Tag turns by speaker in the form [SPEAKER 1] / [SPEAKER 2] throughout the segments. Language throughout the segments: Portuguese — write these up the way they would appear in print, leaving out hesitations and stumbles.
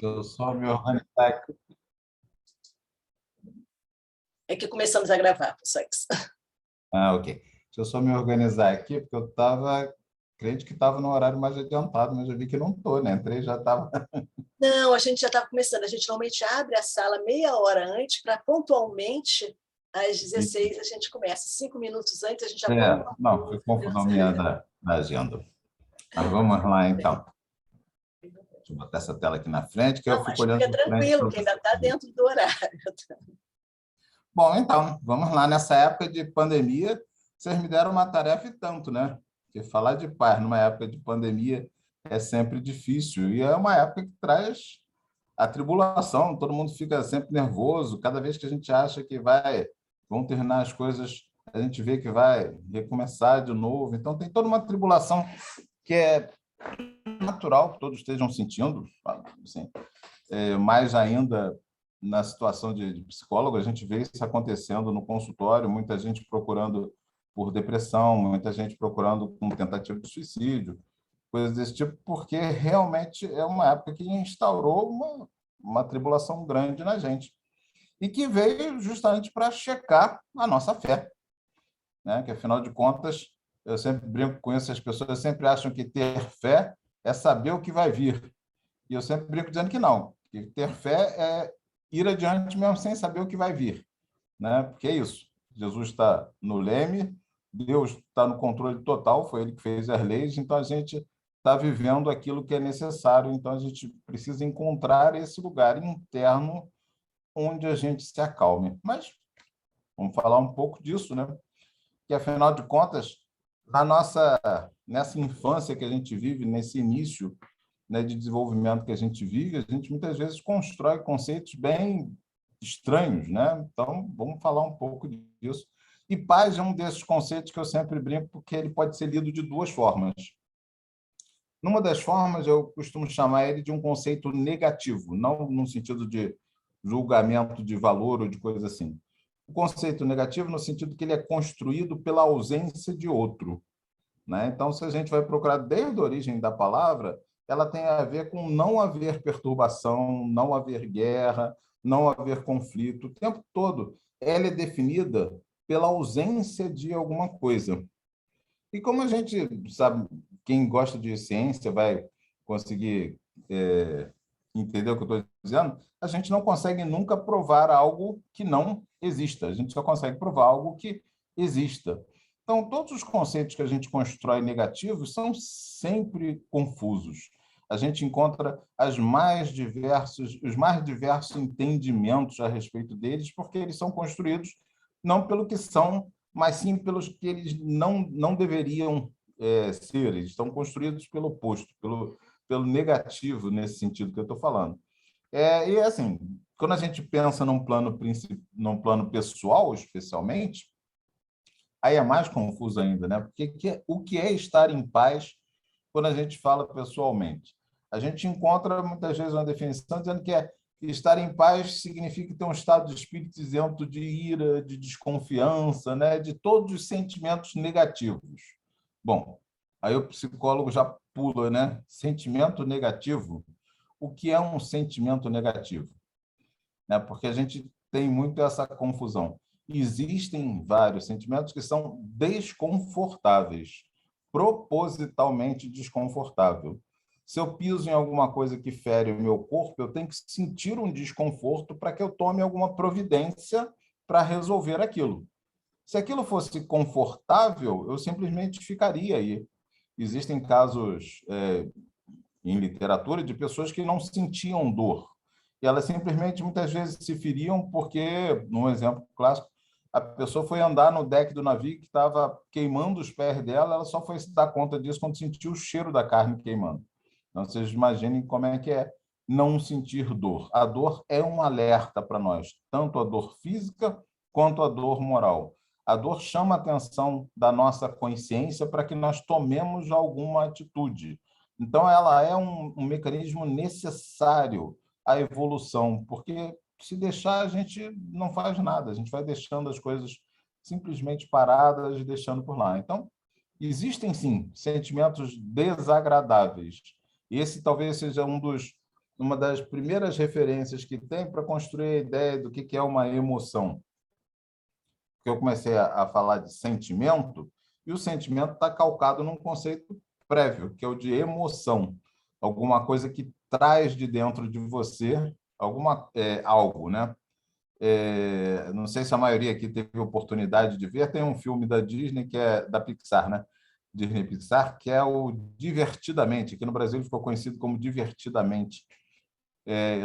[SPEAKER 1] Eu só me organizar aqui.
[SPEAKER 2] É que começamos a gravar, só isso.
[SPEAKER 1] Ok. Deixa eu só me organizar aqui, porque eu estava, crente que estava no horário mais adiantado, mas eu vi que não estou, né? Entrei e já estava.
[SPEAKER 2] Não, a gente já estava começando. A gente normalmente abre a sala meia hora antes para pontualmente às 16 a gente começa. 5 minutos antes a gente já põe uma
[SPEAKER 1] Não, foi confusão minha da agenda. Mas vamos lá, então. Deixa eu botar essa tela aqui na frente, que eu
[SPEAKER 2] Não,
[SPEAKER 1] fico
[SPEAKER 2] mas
[SPEAKER 1] olhando
[SPEAKER 2] fica
[SPEAKER 1] para frente.
[SPEAKER 2] tranquilo, que ainda está dentro do horário.
[SPEAKER 1] Bom, então, vamos lá. Nessa época de pandemia, vocês me deram uma tarefa e tanto, né? Porque falar de paz numa época de pandemia é sempre difícil. E é uma época que traz a tribulação, todo mundo fica sempre nervoso. Cada vez que a gente acha que vão terminar as coisas, a gente vê que vai recomeçar de novo. Então, tem toda uma tribulação que é natural que todos estejam sentindo, assim, mais ainda na situação de psicólogo, a gente vê isso acontecendo no consultório, muita gente procurando por depressão, muita gente procurando com tentativa de suicídio, coisas desse tipo, porque realmente é uma época que instaurou uma tribulação grande na gente e que veio justamente para checar a nossa fé, né? Que, afinal de contas, eu sempre brinco com isso, as pessoas sempre acham que ter fé é saber o que vai vir. E eu sempre brinco dizendo que não, que ter fé é ir adiante mesmo sem saber o que vai vir, né? Porque é isso. Jesus está no leme, Deus está no controle total, foi ele que fez as leis, então a gente está vivendo aquilo que é necessário, então a gente precisa encontrar esse lugar interno onde a gente se acalme. Mas vamos falar um pouco disso, né? Que, afinal de contas, nessa infância que a gente vive, nesse início, né, de desenvolvimento que a gente vive, a gente muitas vezes constrói conceitos bem estranhos, né? Então, vamos falar um pouco disso. E paz é um desses conceitos que eu sempre brinco, porque ele pode ser lido de duas formas. Numa das formas, eu costumo chamar ele de um conceito negativo, não no sentido de julgamento de valor ou de coisa assim. O conceito negativo no sentido que ele é construído pela ausência de outro, né? Então, se a gente vai procurar desde a origem da palavra, ela tem a ver com não haver perturbação, não haver guerra, não haver conflito. O tempo todo ela é definida pela ausência de alguma coisa. E como a gente sabe, quem gosta de ciência vai conseguir entender o que eu estou dizendo, a gente não consegue nunca provar algo que não exista. A gente só consegue provar algo que exista. Então, todos os conceitos que a gente constrói negativos são sempre confusos. A gente encontra os mais diversos entendimentos a respeito deles, porque eles são construídos não pelo que são, mas sim pelos que eles não deveriam ser. Eles estão construídos pelo oposto, pelo negativo, nesse sentido que eu estou falando. E assim, quando a gente pensa num plano pessoal, especialmente, aí é mais confuso ainda, né? Porque o que é estar em paz quando a gente fala pessoalmente? A gente encontra muitas vezes uma definição dizendo que estar em paz significa ter um estado de espírito isento de ira, de desconfiança, né? De todos os sentimentos negativos. Bom, aí o psicólogo já pula, né? Sentimento negativo. O que é um sentimento negativo? Né? Porque a gente tem muito essa confusão. Existem vários sentimentos que são desconfortáveis, propositalmente desconfortável. Se eu piso em alguma coisa que fere o meu corpo, eu tenho que sentir um desconforto para que eu tome alguma providência para resolver aquilo. Se aquilo fosse confortável, eu simplesmente ficaria aí. Existem casos em literatura de pessoas que não sentiam dor. E elas simplesmente, muitas vezes, se feriam porque, num exemplo clássico, a pessoa foi andar no deck do navio que estava queimando os pés dela, ela só foi se dar conta disso quando sentiu o cheiro da carne queimando. Então, vocês imaginem como é não sentir dor. A dor é um alerta para nós, tanto a dor física quanto a dor moral. A dor chama a atenção da nossa consciência para que nós tomemos alguma atitude. Então, ela é um mecanismo necessário à evolução, porque se deixar, a gente não faz nada, a gente vai deixando as coisas simplesmente paradas, deixando por lá. Então, existem, sim, sentimentos desagradáveis. Esse talvez seja um dos uma das primeiras referências que tem para construir a ideia do que é uma emoção. Porque eu comecei a falar de sentimento, e o sentimento está calcado num conceito prévio, que é o de emoção, alguma coisa que traz de dentro de você algo, né? Não sei se a maioria aqui teve oportunidade de ver, tem um filme da Disney, que é da Pixar, né? Disney Pixar, que é o Divertidamente. Aqui no Brasil ele ficou conhecido como Divertidamente.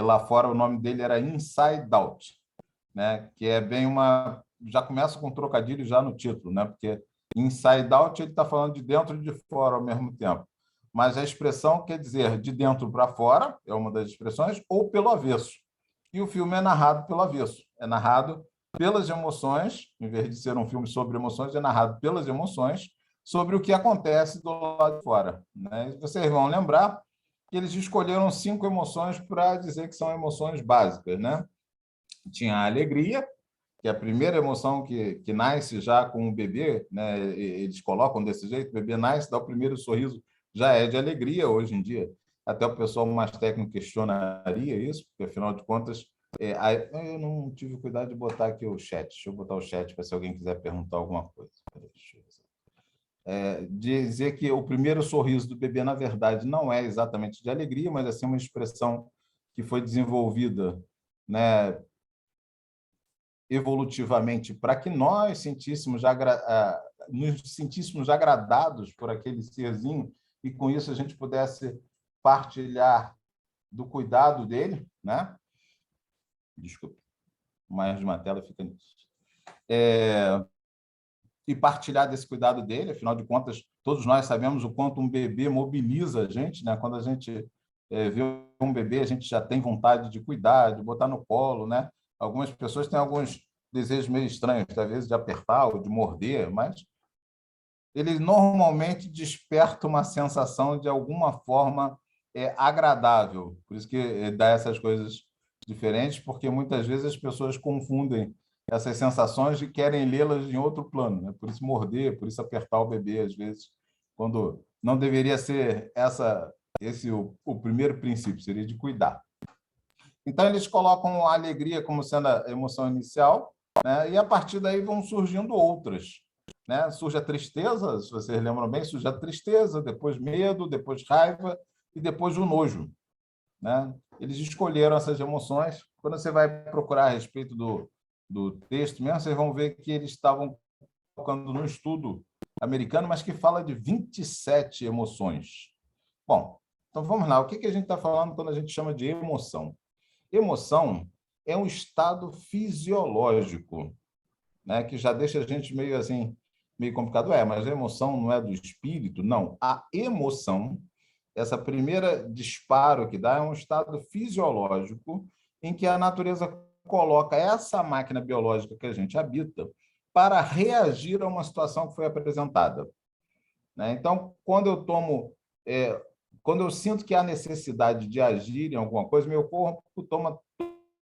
[SPEAKER 1] Lá fora o nome dele era Inside Out, né? Que é bem uma... Já começa com um trocadilho já no título, né? Porque Inside Out ele está falando de dentro e de fora ao mesmo tempo. Mas a expressão quer dizer de dentro para fora, é uma das expressões, ou pelo avesso. E o filme é narrado pelo avesso. É narrado pelas emoções, em vez de ser um filme sobre emoções, é narrado pelas emoções sobre o que acontece do lado de fora, né? E vocês vão lembrar que eles escolheram 5 emoções para dizer que são emoções básicas, né? Tinha a alegria, que é a primeira emoção que nasce já com o bebê, né? Eles colocam desse jeito, o bebê nasce, dá o primeiro sorriso, já é de alegria hoje em dia. Até o pessoal mais técnico questionaria isso, porque, afinal de contas, eu não tive cuidado de botar aqui o chat. Deixa eu botar o chat para se alguém quiser perguntar alguma coisa. Dizer que o primeiro sorriso do bebê, na verdade, não é exatamente de alegria, mas assim uma expressão que foi desenvolvida, né, evolutivamente para que nós nos sentíssemos agradados por aquele serzinho e com isso a gente pudesse partilhar do cuidado dele, né? Desculpa, mais de uma tela fica nisso. E partilhar desse cuidado dele, afinal de contas, todos nós sabemos o quanto um bebê mobiliza a gente, né? Quando a gente vê um bebê, a gente já tem vontade de cuidar, de botar no colo, né? Algumas pessoas têm alguns desejos meio estranhos, às vezes de apertar ou de morder, mas ele normalmente desperta uma sensação de alguma forma agradável. Por isso que dá essas coisas diferentes, porque muitas vezes as pessoas confundem essas sensações e querem lê-las em outro plano, né? Por isso morder, por isso apertar o bebê, às vezes, quando não deveria ser esse o primeiro princípio, seria de cuidar. Então, eles colocam a alegria como sendo a emoção inicial, né? E a partir daí vão surgindo outras, né? Surge a tristeza, se vocês lembram bem, surge a tristeza, depois medo, depois raiva e depois o nojo, né? Eles escolheram essas emoções. Quando você vai procurar a respeito do texto mesmo, vocês vão ver que eles estavam colocando num estudo americano, mas que fala de 27 emoções. Bom, então vamos lá. O que a gente está falando quando a gente chama de emoção? Emoção é um estado fisiológico, né, que já deixa a gente meio assim, meio complicado. Mas a emoção não é do espírito? Não. A emoção, essa primeira disparo que dá, é um estado fisiológico em que a natureza coloca essa máquina biológica que a gente habita para reagir a uma situação que foi apresentada, né? Então, quando eu sinto que há necessidade de agir em alguma coisa, meu corpo toma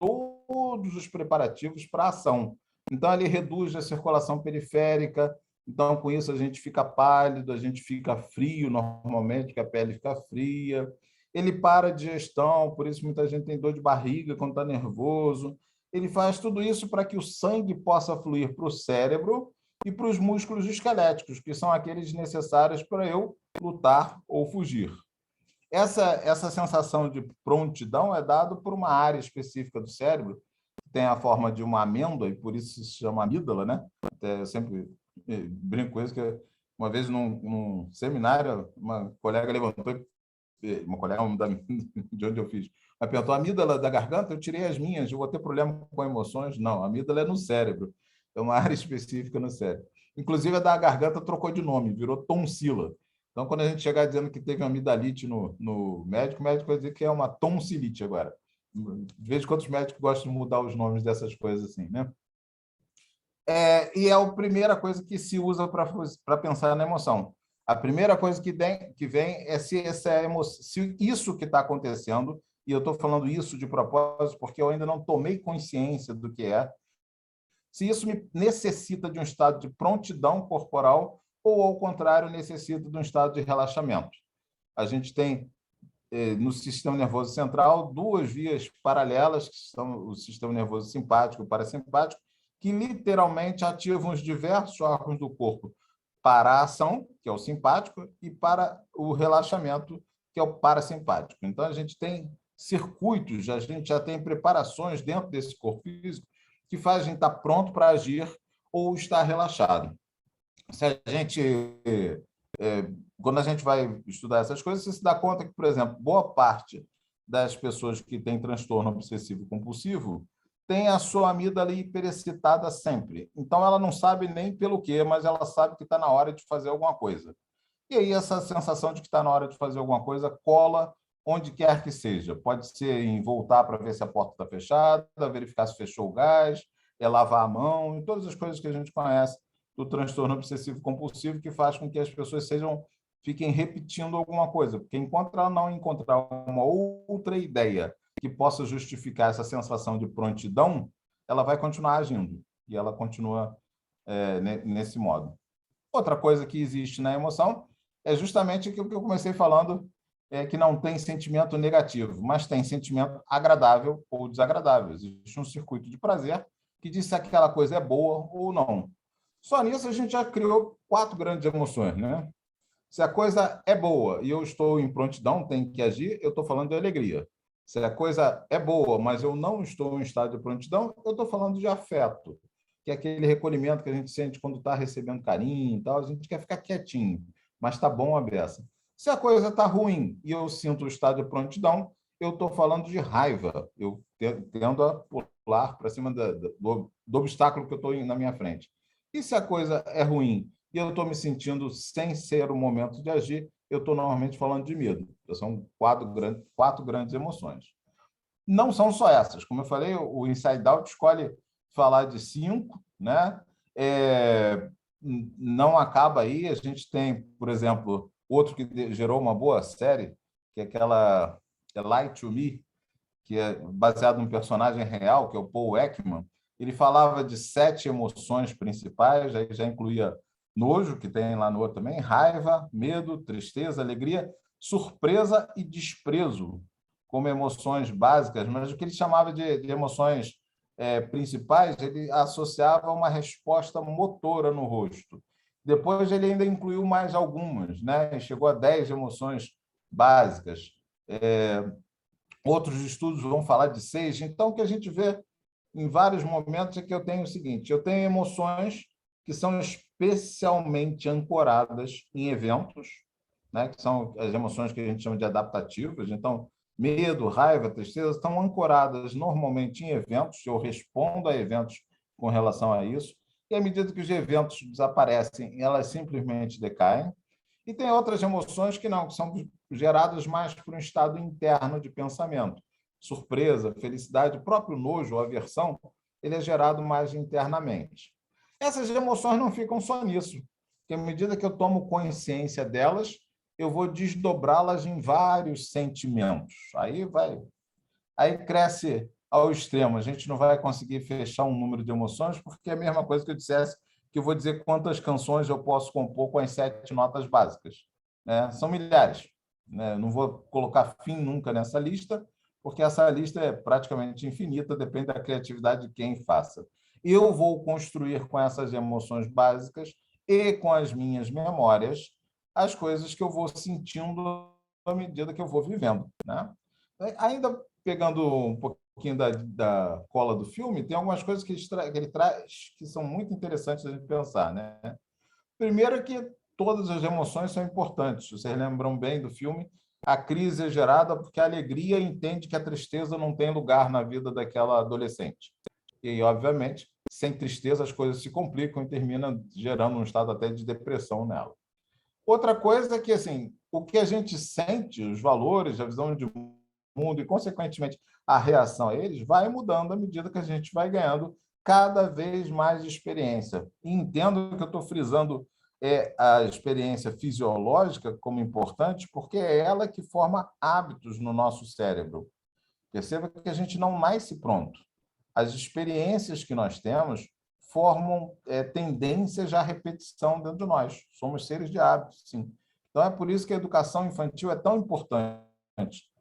[SPEAKER 1] todos os preparativos para a ação. Então, ele reduz a circulação periférica. Então, com isso, a gente fica pálido, a gente fica frio normalmente, que a pele fica fria. Ele para a digestão, por isso muita gente tem dor de barriga quando está nervoso. Ele faz tudo isso para que o sangue possa fluir para o cérebro e para os músculos esqueléticos, que são aqueles necessários para eu lutar ou fugir. Essa sensação de prontidão é dada por uma área específica do cérebro, que tem a forma de uma amêndoa, e por isso se chama amígdala, né? Até eu sempre brinco com isso, que uma vez num seminário, uma colega levantou, uma colega de onde eu fiz, ela perguntou: a amígdala da garganta? Eu tirei as minhas, eu vou ter problema com emoções? Não, a amígdala é no cérebro, é uma área específica no cérebro. Inclusive, a da garganta trocou de nome, virou tonsila. Então, quando a gente chegar dizendo que teve uma amidalite no médico, o médico vai dizer que é uma tonsilite agora. De vez em quando os médicos gostam de mudar os nomes dessas coisas assim, né? E é a primeira coisa que se usa para pensar na emoção. A primeira coisa que vem é se isso que está acontecendo, e eu estou falando isso de propósito porque eu ainda não tomei consciência do que é, se isso me necessita de um estado de prontidão corporal ou, ao contrário, necessita de um estado de relaxamento. A gente tem no sistema nervoso central, duas vias paralelas, que são o sistema nervoso simpático e o parasimpático, que literalmente ativam os diversos órgãos do corpo para a ação, que é o simpático, e para o relaxamento, que é o parasimpático. Então, a gente tem circuitos, a gente já tem preparações dentro desse corpo físico que faz a gente estar pronto para agir ou estar relaxado. Se a gente, quando a gente vai estudar essas coisas, você se dá conta que, por exemplo, boa parte das pessoas que têm transtorno obsessivo compulsivo tem a sua amígdala hiperexcitada sempre. Então, ela não sabe nem pelo quê, mas ela sabe que está na hora de fazer alguma coisa. E aí, essa sensação de que está na hora de fazer alguma coisa cola onde quer que seja. Pode ser em voltar para ver se a porta está fechada, verificar se fechou o gás, lavar a mão, e todas as coisas que a gente conhece do transtorno obsessivo compulsivo, que faz com que as pessoas fiquem repetindo alguma coisa, porque enquanto ela não encontrar uma outra ideia que possa justificar essa sensação de prontidão, ela vai continuar agindo, e ela continua nesse modo. Outra coisa que existe na emoção é justamente aquilo que eu comecei falando, que não tem sentimento negativo, mas tem sentimento agradável ou desagradável. Existe um circuito de prazer que diz se aquela coisa é boa ou não. Só nisso a gente já criou 4 grandes emoções, né? Se a coisa é boa e eu estou em prontidão, tenho que agir, eu estou falando de alegria. Se a coisa é boa, mas eu não estou em estado de prontidão, eu estou falando de afeto, que é aquele recolhimento que a gente sente quando está recebendo carinho e tal, a gente quer ficar quietinho, mas está bom a beça. Se a coisa está ruim e eu sinto o estado de prontidão, eu estou falando de raiva, eu tendo a pular para cima do obstáculo que eu estou na minha frente. E se a coisa é ruim e eu estou me sentindo sem ser o momento de agir, eu estou normalmente falando de medo. São 4 grandes emoções. Não são só essas. Como eu falei, o Inside Out escolhe falar de 5, né? Não acaba aí. A gente tem, por exemplo, outro que gerou uma boa série, que é aquela Lie to Me, que é baseado num personagem real, que é o Paul Ekman. Ele falava de 7 emoções principais, aí já incluía nojo, que tem lá no outro também, raiva, medo, tristeza, alegria, surpresa e desprezo, como emoções básicas, mas o que ele chamava de emoções principais, ele associava uma resposta motora no rosto. Depois ele ainda incluiu mais algumas, né? Chegou a 10 emoções básicas. Outros estudos vão falar de 6. Então, o que a gente vê em vários momentos é que eu tenho o seguinte: eu tenho emoções que são especialmente ancoradas em eventos, né, que são as emoções que a gente chama de adaptativas. Então, medo, raiva, tristeza estão ancoradas normalmente em eventos, eu respondo a eventos com relação a isso, e à medida que os eventos desaparecem, elas simplesmente decaem. E tem outras emoções que não, que são geradas mais por um estado interno de pensamento. Surpresa, felicidade, o próprio nojo, aversão, ele é gerado mais internamente. Essas emoções não ficam só nisso, porque à medida que eu tomo consciência delas, eu vou desdobrá-las em vários sentimentos. Aí cresce ao extremo. A gente não vai conseguir fechar um número de emoções, porque é a mesma coisa que eu dissesse que eu vou dizer quantas canções eu posso compor com as 7 notas básicas, né? São milhares, né? Não vou colocar fim nunca nessa lista, porque essa lista é praticamente infinita, depende da criatividade de quem faça. Eu vou construir com essas emoções básicas e com as minhas memórias as coisas que eu vou sentindo à medida que eu vou vivendo, né? Ainda pegando um pouquinho da cola do filme, tem algumas coisas que ele traz que são muito interessantes a gente pensar, né? Primeiro é que todas as emoções são importantes. Vocês lembram bem do filme? A crise é gerada porque a alegria entende que a tristeza não tem lugar na vida daquela adolescente. E, obviamente, sem tristeza as coisas se complicam e termina gerando um estado até de depressão nela. Outra coisa é que, assim, o que a gente sente, os valores, a visão de mundo e, consequentemente, a reação a eles vai mudando à medida que a gente vai ganhando cada vez mais experiência. E entendo que eu estou frisando a experiência fisiológica como importante, porque é ela que forma hábitos no nosso cérebro. Perceba que a gente não nasce pronto. As experiências que nós temos formam tendências à repetição dentro de nós. Somos seres de hábitos, sim. Então, é por isso que a educação infantil é tão importante,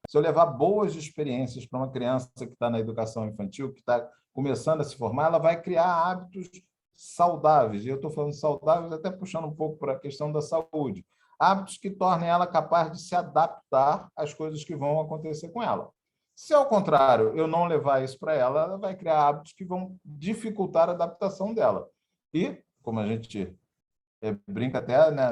[SPEAKER 1] Se eu levar boas experiências para uma criança que está na educação infantil, que está começando a se formar, ela vai criar hábitos saudáveis. E eu estou falando saudáveis até puxando um pouco para a questão da saúde. Hábitos que tornem ela capaz de se adaptar às coisas que vão acontecer com ela. Se, ao contrário, eu não levar isso para ela, ela vai criar hábitos que vão dificultar a adaptação dela. E, como a gente brinca até, né?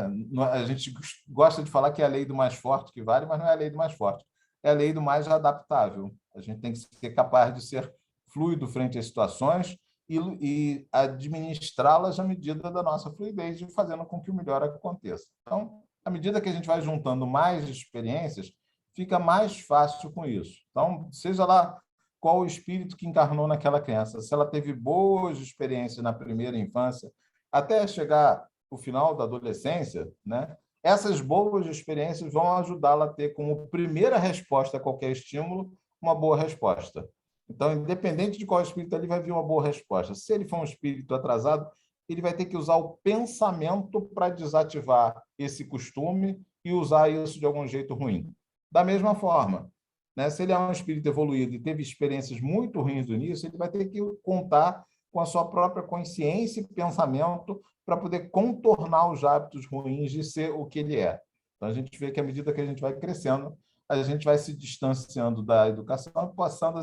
[SPEAKER 1] A gente gosta de falar que é a lei do mais forte que vale, mas não é a lei do mais forte. É a lei do mais adaptável. A gente tem que ser capaz de ser fluido frente às situações e administrá-las à medida da nossa fluidez, fazendo com que o melhor aconteça. Então, à medida que a gente vai juntando mais experiências, fica mais fácil com isso. Então, seja lá qual o espírito que encarnou naquela criança, se ela teve boas experiências na primeira infância, até chegar o final da adolescência, né? Essas boas experiências vão ajudá-la a ter como primeira resposta a qualquer estímulo uma boa resposta. Então, independente de qual espírito ele vai vir uma boa resposta. Se ele for um espírito atrasado, ele vai ter que usar o pensamento para desativar esse costume e usar isso de algum jeito ruim. Da mesma forma, né? Se ele é um espírito evoluído e teve experiências muito ruins do início, ele vai ter que contar com a sua própria consciência e pensamento para poder contornar os hábitos ruins de ser o que ele é. Então, a gente vê que, à medida que a gente vai crescendo, a gente vai se distanciando da educação e passando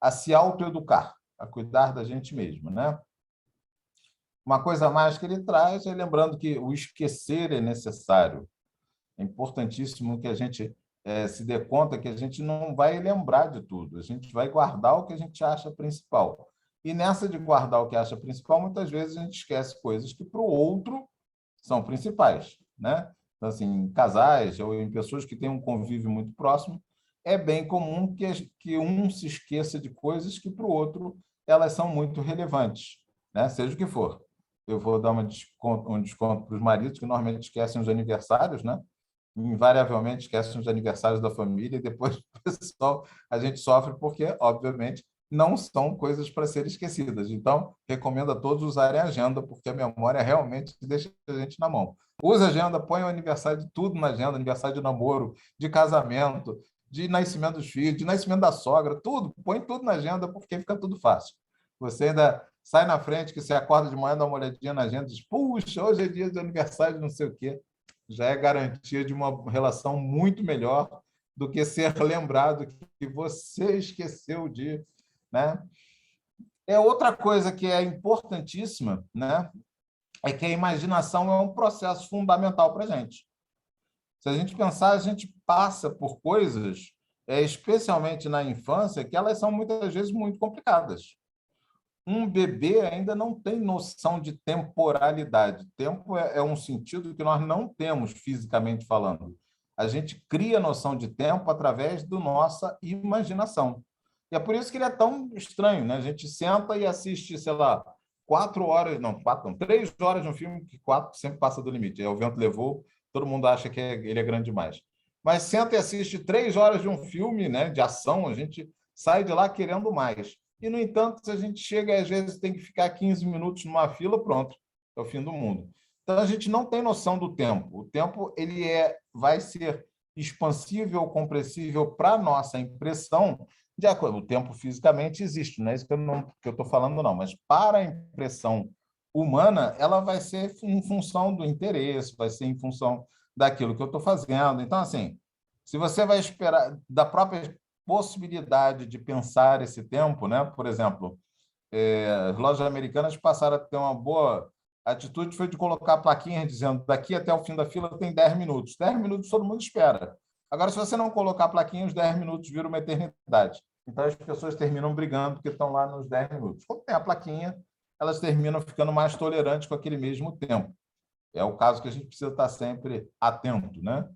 [SPEAKER 1] a se autoeducar, a cuidar da gente mesmo, né? Uma coisa a mais que ele traz é lembrando que o esquecer é necessário. É importantíssimo que a gente se dê conta que a gente não vai lembrar de tudo, a gente vai guardar o que a gente acha principal. E nessa de guardar o que acha principal, muitas vezes a gente esquece coisas que para o outro são principais, né? Então, assim, em casais ou em pessoas que têm um convívio muito próximo, é bem comum que um se esqueça de coisas que para o outro elas são muito relevantes, né? Seja o que for. Eu vou dar um desconto para os maridos que normalmente esquecem os aniversários, né? Invariavelmente esquecem os aniversários da família e depois o pessoal, a gente sofre porque, obviamente, não são coisas para serem esquecidas. Então, recomendo a todos usarem a agenda, porque a memória realmente deixa a gente na mão. Usa a agenda, põe o aniversário de tudo na agenda, aniversário de namoro, de casamento, de nascimento dos filhos, de nascimento da sogra, tudo, põe tudo na agenda, porque fica tudo fácil. Você ainda sai na frente, que você acorda de manhã, dá uma olhadinha na agenda e diz, puxa, hoje é dia de aniversário de não sei o quê. Já é garantia de uma relação muito melhor do que ser lembrado que você esqueceu de, né? É outra coisa que é importantíssima, né? É que a imaginação é um processo fundamental para a gente. Se a gente pensar, a gente passa por coisas, especialmente na infância, que elas são muitas vezes muito complicadas. Um bebê ainda não tem noção de temporalidade. Tempo é um sentido que nós não temos fisicamente falando. A gente cria noção de tempo através da nossa imaginação. E é por isso que ele é tão estranho, né? A gente senta e assiste, sei lá, 4 horas, não, 3 horas de um filme que 4 sempre passa do limite. O vento levou, todo mundo acha que ele é grande demais. Mas senta e assiste 3 horas de um filme, né, de ação, a gente sai de lá querendo mais. E, no entanto, se a gente chega e às vezes tem que ficar 15 minutos numa fila, pronto, é o fim do mundo. Então, a gente não tem noção do tempo. O tempo ele vai ser expansível, compressível para a nossa impressão, de acordo. O tempo fisicamente existe, não é isso que eu estou falando, não, mas para a impressão humana, ela vai ser em função do interesse, vai ser em função daquilo que eu estou fazendo. Então, assim, se você vai esperar da própria possibilidade de pensar esse tempo, né? Por exemplo, as lojas americanas passaram a ter uma boa atitude, foi de colocar plaquinhas dizendo daqui até o fim da fila tem 10 minutos. 10 minutos todo mundo espera. Agora, se você não colocar plaquinha, os 10 minutos viram uma eternidade. Então, as pessoas terminam brigando porque estão lá nos 10 minutos. Quando tem a plaquinha, elas terminam ficando mais tolerantes com aquele mesmo tempo. É o caso que a gente precisa estar sempre atento, né?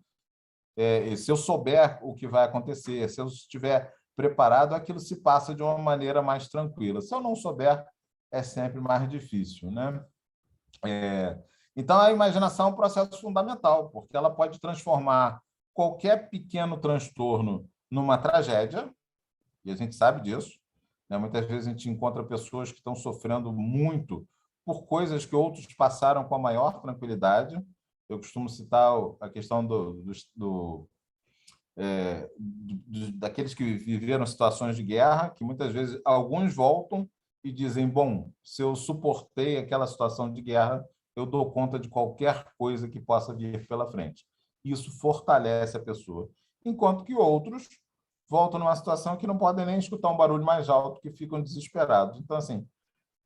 [SPEAKER 1] Se eu souber o que vai acontecer, se eu estiver preparado, aquilo se passa de uma maneira mais tranquila. Se eu não souber, é sempre mais difícil, né? Então, a imaginação é um processo fundamental, porque ela pode transformar qualquer pequeno transtorno numa tragédia, e a gente sabe disso, né? Muitas vezes a gente encontra pessoas que estão sofrendo muito por coisas que outros passaram com a maior tranquilidade. Eu costumo citar a questão daqueles que viveram situações de guerra, que muitas vezes alguns voltam e dizem, bom, se eu suportei aquela situação de guerra, eu dou conta de qualquer coisa que possa vir pela frente. Isso fortalece a pessoa. Enquanto que outros voltam numa situação que não podem nem escutar um barulho mais alto, que ficam desesperados. Então, assim,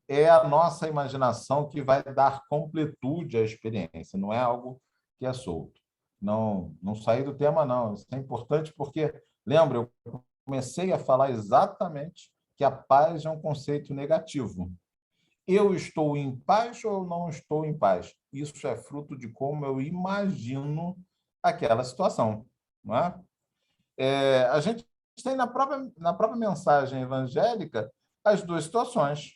[SPEAKER 1] é a nossa imaginação que vai dar completude à experiência, não é algo que é solto. Não sair do tema, não. Isso é importante porque, lembra, eu comecei a falar exatamente que a paz é um conceito negativo. Eu estou em paz ou não estou em paz? Isso é fruto de como eu imagino aquela situação. Não é? A gente tem na própria mensagem evangélica as duas situações.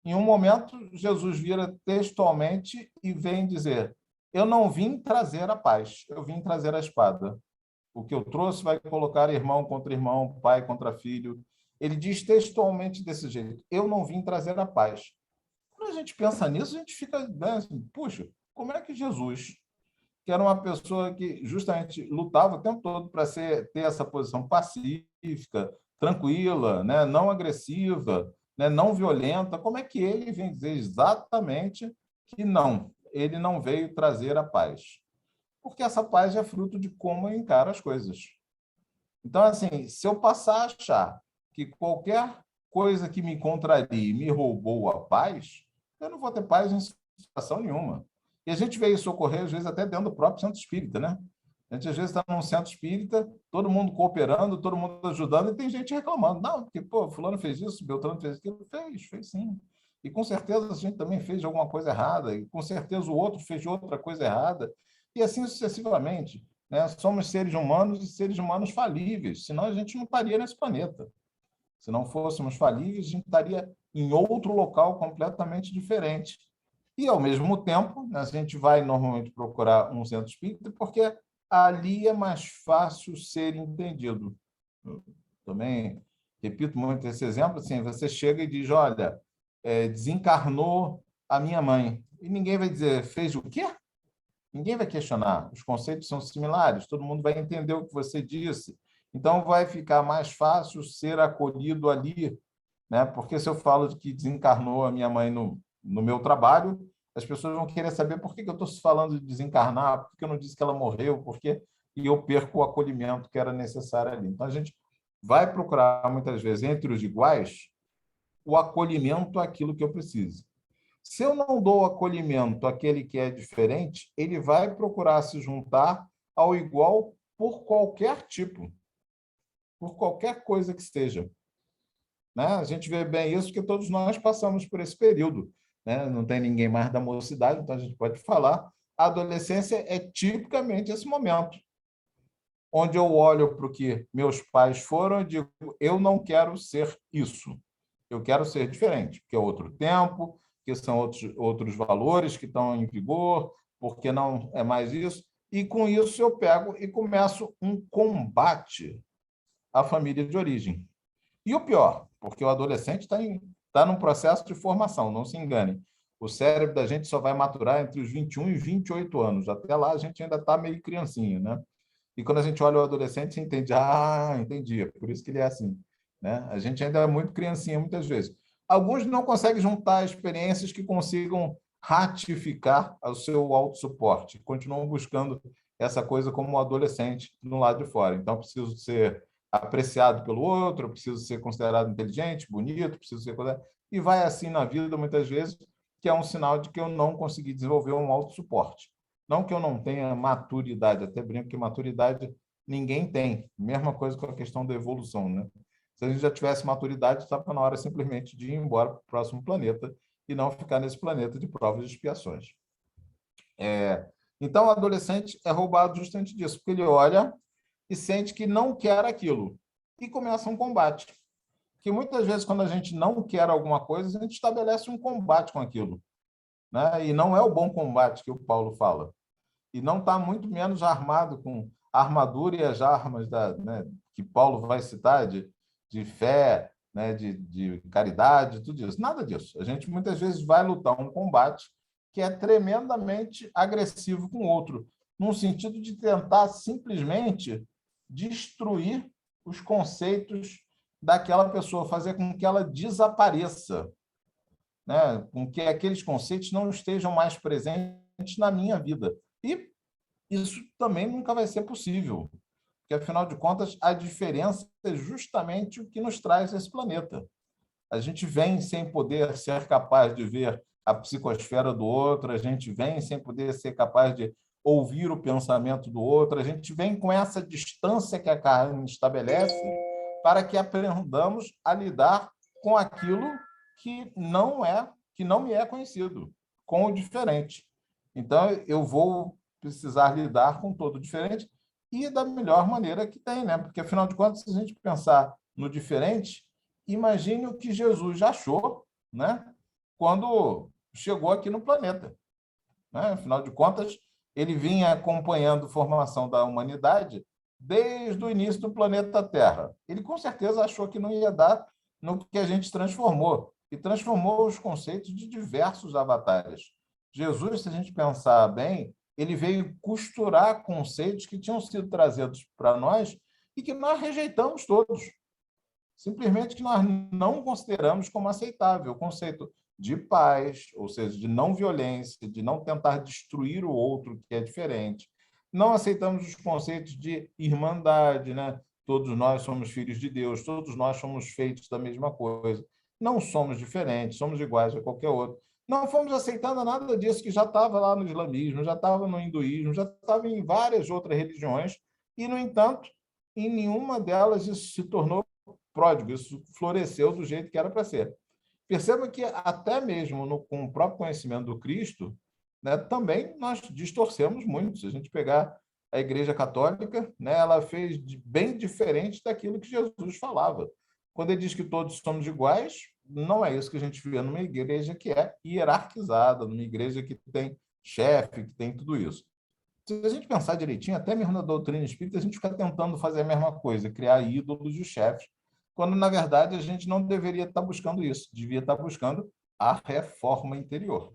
[SPEAKER 1] Em um momento, Jesus vira textualmente e vem dizer: eu não vim trazer a paz, eu vim trazer a espada. O que eu trouxe vai colocar irmão contra irmão, pai contra filho. Ele diz textualmente desse jeito: eu não vim trazer a paz. Quando a gente pensa nisso, a gente fica, né, assim, puxa, como é que Jesus, que era uma pessoa que justamente lutava o tempo todo para ter essa posição pacífica, tranquila, né, não agressiva, né, não violenta, como é que ele vem dizer exatamente que não, ele não veio trazer a paz? Porque essa paz é fruto de como eu encaro as coisas. Então, assim, se eu passar a achar que qualquer coisa que me contrarie me roubou a paz, eu não vou ter paz em situação nenhuma. E a gente vê isso ocorrer, às vezes, até dentro do próprio centro espírita, né? A gente, às vezes, está num centro espírita, todo mundo cooperando, todo mundo ajudando, e tem gente reclamando. Não, porque, pô, fulano fez isso, Beltrano fez aquilo. Fez sim. E com certeza a gente também fez alguma coisa errada, e com certeza o outro fez outra coisa errada, e assim sucessivamente, né? Somos seres humanos e seres humanos falíveis, senão a gente não estaria nesse planeta. Se não fôssemos falíveis, a gente estaria em outro local completamente diferente. E, ao mesmo tempo, a gente vai normalmente procurar um centro espírita porque ali é mais fácil ser entendido. Eu também repito muito esse exemplo, assim, você chega e diz, olha, desencarnou a minha mãe. E ninguém vai dizer, fez o quê? Ninguém vai questionar. Os conceitos são similares, todo mundo vai entender o que você disse. Então, vai ficar mais fácil ser acolhido ali, né? Porque se eu falo de que desencarnou a minha mãe no meu trabalho, as pessoas vão querer saber por que eu estou falando de desencarnar, por que eu não disse que ela morreu, porque e eu perco o acolhimento que era necessário ali. Então, a gente vai procurar, muitas vezes, entre os iguais, o acolhimento àquilo que eu preciso. Se eu não dou acolhimento àquele que é diferente, ele vai procurar se juntar ao igual por qualquer tipo, por qualquer coisa que seja. Né? A gente vê bem isso porque todos nós passamos por esse período. Né? Não tem ninguém mais da mocidade, então a gente pode falar. A adolescência é tipicamente esse momento, onde eu olho para o que meus pais foram e digo, eu não quero ser isso. Eu quero ser diferente, porque é outro tempo, que são outros valores que estão em vigor, porque não é mais isso. E com isso eu pego e começo um combate à família de origem. E o pior, porque o adolescente está num processo de formação, não se engane. O cérebro da gente só vai maturar entre os 21 e 28 anos. Até lá a gente ainda está meio criancinha, né? E quando a gente olha o adolescente, você entende, entendi, é por isso que ele é assim. Né? A gente ainda é muito criancinha muitas vezes. Alguns não conseguem juntar experiências que consigam ratificar o seu autossuporte, continuam buscando essa coisa como um adolescente no lado de fora. Então, preciso ser apreciado pelo outro, preciso ser considerado inteligente, bonito, preciso ser... E vai assim na vida, muitas vezes, que é um sinal de que eu não consegui desenvolver um autossuporte. Não que eu não tenha maturidade, até brinco que maturidade ninguém tem. Mesma coisa com a questão da evolução, né? Se a gente já tivesse maturidade, estava na hora simplesmente de ir embora para o próximo planeta e não ficar nesse planeta de provas e expiações. Então, o adolescente é roubado justamente disso, porque ele olha e sente que não quer aquilo. E começa um combate. Que muitas vezes, quando a gente não quer alguma coisa, a gente estabelece um combate com aquilo. Né? E não é o bom combate que o Paulo fala. E não está muito menos armado com a armadura e as armas né, que Paulo vai citar de fé, né, de caridade, tudo isso. Nada disso. A gente muitas vezes vai lutar um combate que é tremendamente agressivo com o outro, num sentido de tentar simplesmente destruir os conceitos daquela pessoa, fazer com que ela desapareça, né? Com que aqueles conceitos não estejam mais presentes na minha vida. E isso também nunca vai ser possível, porque, afinal de contas, a diferença é justamente o que nos traz esse planeta. A gente vem sem poder ser capaz de ver a psicosfera do outro, a gente vem sem poder ser capaz de ouvir o pensamento do outro, a gente vem com essa distância que a carne estabelece para que aprendamos a lidar com aquilo que não me é conhecido, com o diferente. Então, eu vou precisar lidar com todo diferente e da melhor maneira que tem, né? Porque, afinal de contas, se a gente pensar no diferente, imagine o que Jesus já achou, né? Quando chegou aqui no planeta, né? Afinal de contas, ele vinha acompanhando a formação da humanidade desde o início do planeta Terra. Ele, com certeza, achou que não ia dar no que a gente transformou, e transformou os conceitos de diversos avatares. Jesus, se a gente pensar bem, ele veio costurar conceitos que tinham sido trazidos para nós e que nós rejeitamos todos. Simplesmente que nós não consideramos como aceitável. O conceito de paz, ou seja, de não violência, de não tentar destruir o outro que é diferente. Não aceitamos os conceitos de irmandade, né? Todos nós somos filhos de Deus, todos nós somos feitos da mesma coisa. Não somos diferentes, somos iguais a qualquer outro. Não fomos aceitando nada disso que já estava lá no islamismo, já estava no hinduísmo, já estava em várias outras religiões, e, no entanto, em nenhuma delas isso se tornou pródigo, isso floresceu do jeito que era para ser. Perceba que até mesmo com o próprio conhecimento do Cristo, né, também nós distorcemos muito. Se a gente pegar a Igreja Católica, né, ela fez bem diferente daquilo que Jesus falava. Quando ele diz que todos somos iguais, não é isso que a gente vê numa igreja que é hierarquizada, numa igreja que tem chefe, que tem tudo isso. Se a gente pensar direitinho, até mesmo na doutrina espírita, a gente fica tentando fazer a mesma coisa, criar ídolos de chefes, quando, na verdade, a gente não deveria estar buscando isso, devia estar buscando a reforma interior.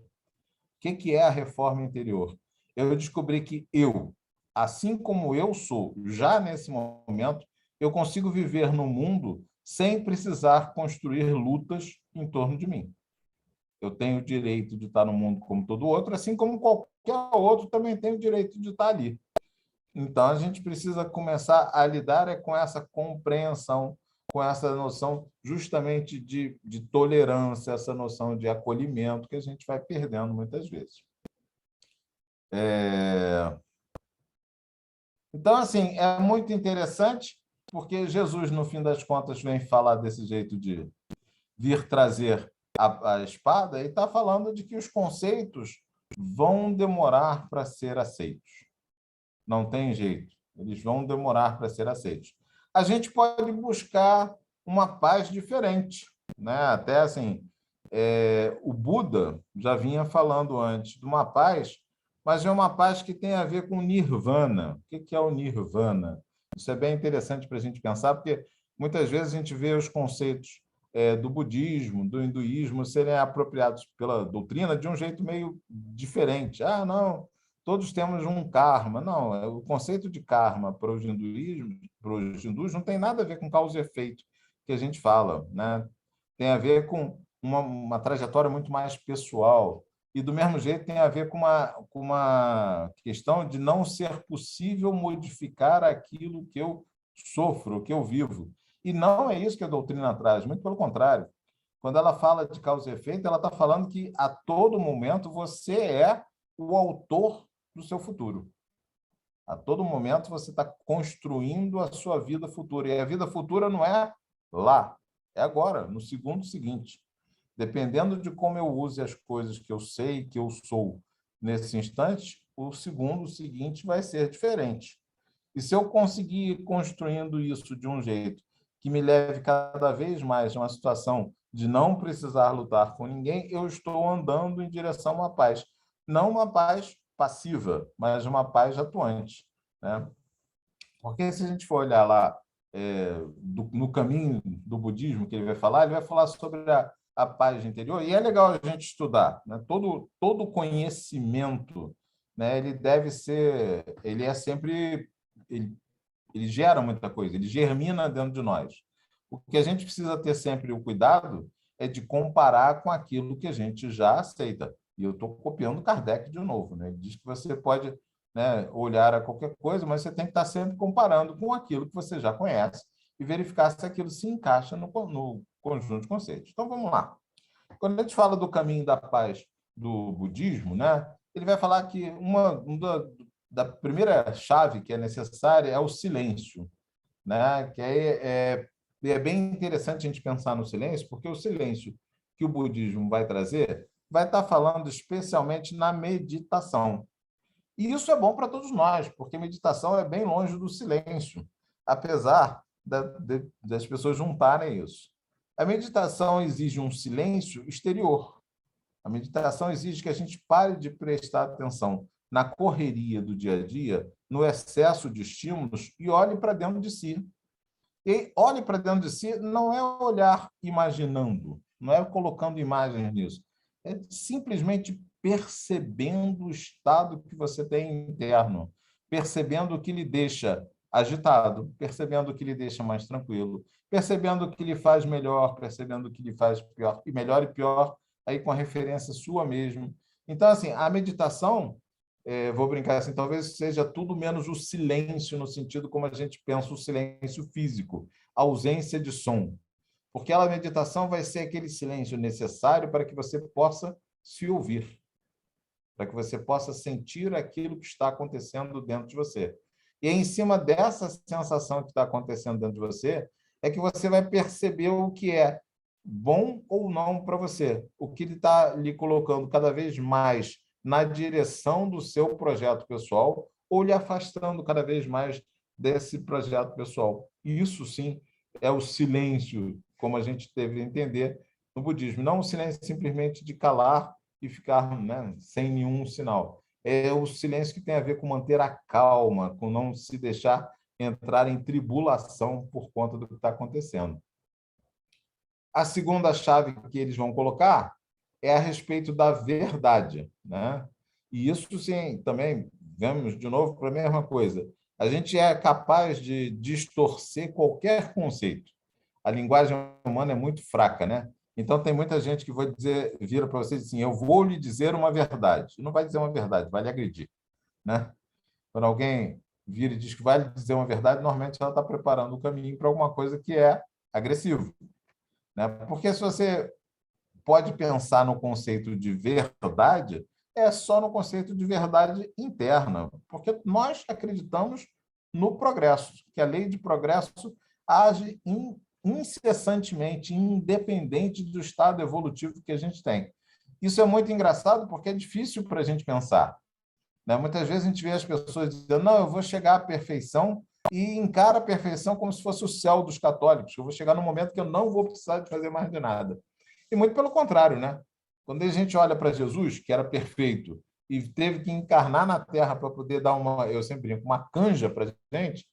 [SPEAKER 1] O que é a reforma interior? Eu descobri que eu, assim como eu sou, já nesse momento, eu consigo viver no mundo sem precisar construir lutas em torno de mim. Eu tenho o direito de estar no mundo como todo outro, assim como qualquer outro também tem o direito de estar ali. Então, a gente precisa começar a lidar com essa compreensão, com essa noção justamente de tolerância, essa noção de acolhimento que a gente vai perdendo muitas vezes. Então, assim, é muito interessante, porque Jesus, no fim das contas, vem falar desse jeito de vir trazer a espada e está falando de que os conceitos vão demorar para ser aceitos. Não tem jeito. Eles vão demorar para ser aceitos. A gente pode buscar uma paz diferente, né? Até assim, o Buda já vinha falando antes de uma paz, mas é uma paz que tem a ver com nirvana. O que é o nirvana? Isso é bem interessante para a gente pensar, porque muitas vezes a gente vê os conceitos do budismo, do hinduísmo serem apropriados pela doutrina de um jeito meio diferente. Ah, não, todos temos um karma. Não, o conceito de karma para os hindus não tem nada a ver com causa e efeito que a gente fala, né? Tem a ver com uma trajetória muito mais pessoal. E, do mesmo jeito, tem a ver com uma questão de não ser possível modificar aquilo que eu sofro, que eu vivo. E não é isso que a doutrina traz, muito pelo contrário. Quando ela fala de causa e efeito, ela está falando que, a todo momento, você é o autor do seu futuro. A todo momento, você está construindo a sua vida futura. E a vida futura não é lá, é agora, no segundo seguinte. Dependendo de como eu use as coisas que eu sei que eu sou nesse instante, o segundo seguinte vai ser diferente. E se eu conseguir ir construindo isso de um jeito que me leve cada vez mais a uma situação de não precisar lutar com ninguém, eu estou andando em direção a uma paz. Não uma paz passiva, mas uma paz atuante, né? Porque se a gente for olhar lá no caminho do budismo que ele vai falar sobre a paz interior, e é legal a gente estudar, né? Todo conhecimento, né, ele é sempre ele gera muita coisa, ele germina dentro de nós. O que a gente precisa ter sempre o cuidado é de comparar com aquilo que a gente já aceita. E eu estou copiando Kardec de novo, né? Ele diz que você pode, né, olhar a qualquer coisa, mas você tem que estar sempre comparando com aquilo que você já conhece e verificar se aquilo se encaixa no conjunto de conceitos. Então, vamos lá. Quando a gente fala do caminho da paz do budismo, né, ele vai falar que uma da primeira chave que é necessária é o silêncio, né? Que é bem interessante a gente pensar no silêncio, porque o silêncio que o budismo vai trazer vai estar falando especialmente na meditação. E isso é bom para todos nós, porque meditação é bem longe do silêncio, apesar das pessoas juntarem isso. A meditação exige um silêncio exterior. A meditação exige que a gente pare de prestar atenção na correria do dia a dia, no excesso de estímulos e olhe para dentro de si. E olhe para dentro de si não é olhar imaginando, não é colocando imagens nisso, é simplesmente percebendo o estado que você tem interno, percebendo o que lhe deixa agitado, percebendo o que lhe deixa mais tranquilo, percebendo o que lhe faz melhor, percebendo o que lhe faz pior, e melhor e pior, aí com a referência sua mesmo. Então, assim, a meditação, vou brincar assim, talvez seja tudo menos o silêncio, no sentido como a gente pensa o silêncio físico, a ausência de som. Porque a meditação vai ser aquele silêncio necessário para que você possa se ouvir, para que você possa sentir aquilo que está acontecendo dentro de você. E em cima dessa sensação que está acontecendo dentro de você, é que você vai perceber o que é bom ou não para você, o que ele está lhe colocando cada vez mais na direção do seu projeto pessoal ou lhe afastando cada vez mais desse projeto pessoal. E isso, sim, é o silêncio, como a gente deve entender no budismo. Não o silêncio simplesmente de calar e ficar, né, sem nenhum sinal. É o silêncio que tem a ver com manter a calma, com não se deixar entrar em tribulação por conta do que está acontecendo. A segunda chave que eles vão colocar é a respeito da verdade, né? E isso, sim, também, vamos de novo para a mesma coisa. A gente é capaz de distorcer qualquer conceito. A linguagem humana é muito fraca, né? Então, tem muita gente que vira para você e diz assim, eu vou lhe dizer uma verdade. E não vai dizer uma verdade, vai lhe agredir, né? Quando alguém vira e diz que vai lhe dizer uma verdade, normalmente ela está preparando o caminho para alguma coisa que é agressivo, né? Porque se você pode pensar no conceito de verdade, é só no conceito de verdade interna, porque nós acreditamos no progresso, que a lei de progresso age incessantemente, independente do estado evolutivo que a gente tem. Isso é muito engraçado porque é difícil para a gente pensar, né? Muitas vezes a gente vê as pessoas dizendo, não, eu vou chegar à perfeição e encara a perfeição como se fosse o céu dos católicos, eu vou chegar no momento que eu não vou precisar de fazer mais de nada. E muito pelo contrário, né? Quando a gente olha para Jesus, que era perfeito, e teve que encarnar na Terra para poder dar uma, eu sempre brinco, uma canja para a gente,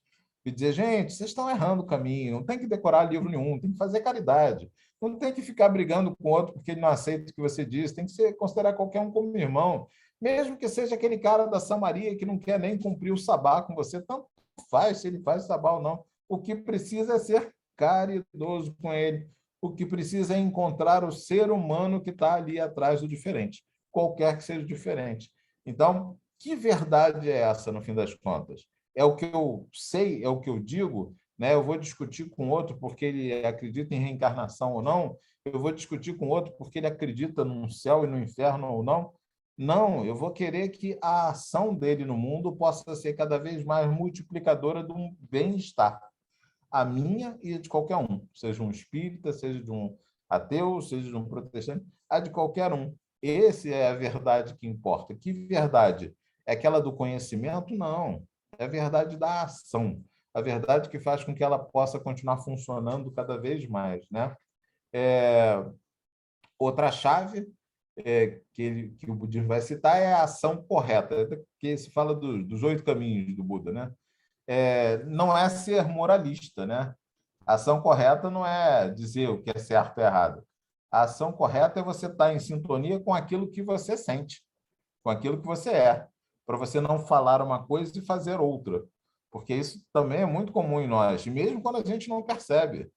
[SPEAKER 1] e dizer, gente, vocês estão errando o caminho, não tem que decorar livro nenhum, tem que fazer caridade, não tem que ficar brigando com o outro porque ele não aceita o que você diz, tem que considerar qualquer um como irmão, mesmo que seja aquele cara da Samaria que não quer nem cumprir o sabá com você, tanto faz se ele faz sabá ou não. O que precisa é ser caridoso com ele. O que precisa é encontrar o ser humano que está ali atrás do diferente, qualquer que seja o diferente. Então, que verdade é essa, no fim das contas? É o que eu sei, é o que eu digo, né? Eu vou discutir com outro porque ele acredita em reencarnação ou não, eu vou discutir com outro porque ele acredita num céu e no inferno ou não. Não, eu vou querer que a ação dele no mundo possa ser cada vez mais multiplicadora de um bem-estar. A minha e a de qualquer um, seja um espírita, seja de um ateu, seja de um protestante, a de qualquer um. Essa é a verdade que importa. Que verdade? É aquela do conhecimento? Não. É a verdade da ação. A verdade que faz com que ela possa continuar funcionando cada vez mais, né? Outra chave que o budismo vai citar é a ação correta, que se fala dos 8 caminhos do Buda, né? Não é ser moralista, né? A ação correta não é dizer o que é certo e errado. A ação correta é você estar em sintonia com aquilo que você sente, com aquilo que você é, para você não falar uma coisa e fazer outra. porque isso também é muito comum em nós, e mesmo quando a gente não percebe,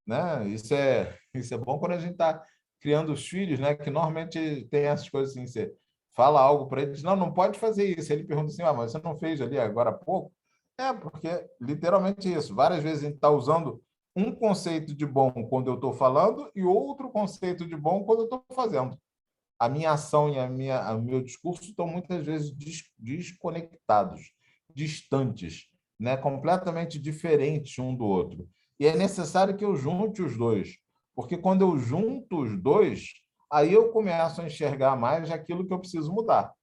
[SPEAKER 1] né? Isso é bom quando a gente está criando os filhos, né? Que normalmente tem essas coisas assim, você fala algo para ele, diz, não, não pode fazer isso. Ele pergunta assim, mas você não fez ali agora há pouco? É, porque literalmente isso. Várias vezes a gente está usando um conceito de bom quando eu estou falando e outro conceito de bom quando eu estou fazendo. A minha ação e o meu discurso estão muitas vezes desconectados, distantes, né? Completamente diferentes um do outro. E é necessário que eu junte os dois, porque quando eu junto os dois, aí eu começo a enxergar mais aquilo que eu preciso mudar.